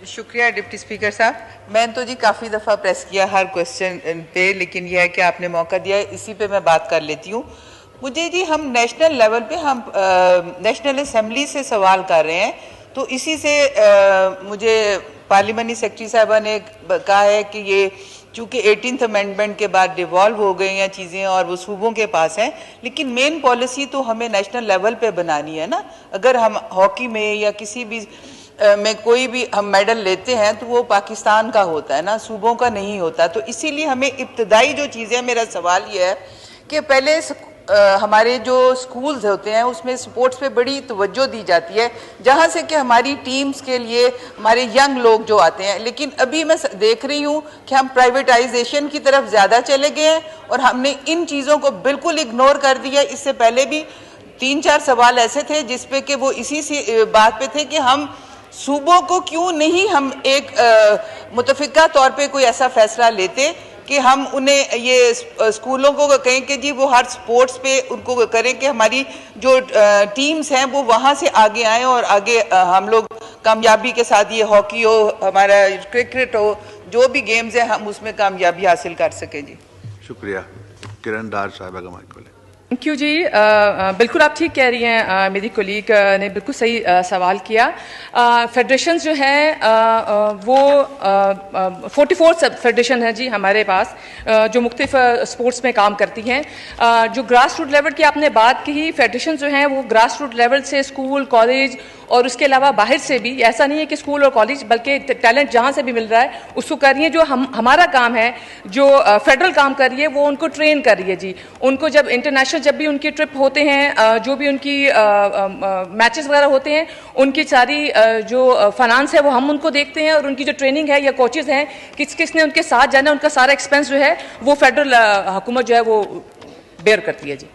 शुक्रिया deputy speaker साहब। मैं तो जी काफ़ी दफ़ा प्रेस किया हर क्वेश्चन पे, लेकिन यह है कि आपने मौका दिया है, इसी पे मैं बात कर लेती हूँ। मुझे जी हम नेशनल लेवल पे हम नेशनल असेंबली से सवाल कर रहे हैं, तो इसी से मुझे पार्लियामेंट्री सेक्रेटरी साहबा ने कहा है कि ये चूँकि 18th अमेंडमेंट के बाद डिवॉल्व हो गई हैं चीज़ें और वो सूबों के पास हैं, लेकिन मेन पॉलिसी तो हमें नेशनल लेवल पे बनानी है ना। अगर हम हॉकी में या किसी भी में कोई भी हम मेडल लेते हैं तो वो पाकिस्तान का होता है ना, सूबों का नहीं होता। तो इसीलिए हमें इब्तदाई जो चीज़ें, मेरा सवाल ये है कि पहले हमारे जो स्कूल्स होते हैं उसमें स्पोर्ट्स पे बड़ी तवज्जो दी जाती है, जहाँ से कि हमारी टीम्स के लिए हमारे यंग लोग जो आते हैं, लेकिन अभी मैं देख रही हूँ कि हम प्राइवेटाइजेशन की तरफ ज़्यादा चले गए हैं और हमने इन चीज़ों को बिल्कुल इग्नोर कर दिया। इससे पहले भी 3-4 सवाल ऐसे थे जिसपे कि वो इसी बात पे थे कि हम सूबों को क्यों नहीं हम एक मुतफिका तौर पे कोई ऐसा फैसला लेते कि हम उन्हें ये स्कूलों को कहें कि जी वो हर स्पोर्ट्स पे उनको करें कि हमारी जो टीम्स हैं वो वहाँ से आगे आएँ और आगे हम लोग कामयाबी के साथ, ये हॉकी हो, हमारा क्रिकेट हो, जो भी गेम्स हैं हम उसमें कामयाबी हासिल कर सकें। जी शुक्रिया। किरण दार साहब का माइक खोलें। थैंक यू जी। बिल्कुल आप ठीक कह रही हैं, मेरी कोलीग ने बिल्कुल सही सवाल किया। फेडरेशन जो है वो 44 फेडरेशन है जी हमारे पास, जो मुख्तलिफ स्पोर्ट्स में काम करती हैं। जो ग्रास रूट लेवल की आपने बात की, फेडरेशन जो हैं वो ग्रास रूट लेवल से स्कूल, कॉलेज और उसके अलावा बाहर से भी, ऐसा नहीं है कि स्कूल और कॉलेज, बल्कि टैलेंट जहाँ से भी मिल रहा है उसको कर रही है। जो हमारा काम है, जो फेडरल काम कर रही है, वो उनको ट्रेन कर रही है जी। उनको जब इंटरनेशनल, जब भी उनके ट्रिप होते हैं, जो भी उनकी मैचेस वगैरह होते हैं, उनकी सारी जो फाइनेंस है वो हम उनको देखते हैं, और उनकी जो ट्रेनिंग है या कोचेज हैं, किस किस ने उनके साथ जाना, उनका सारा एक्सपेंस जो है वो फेडरल हुकूमत जो है वो बेयर करती है जी।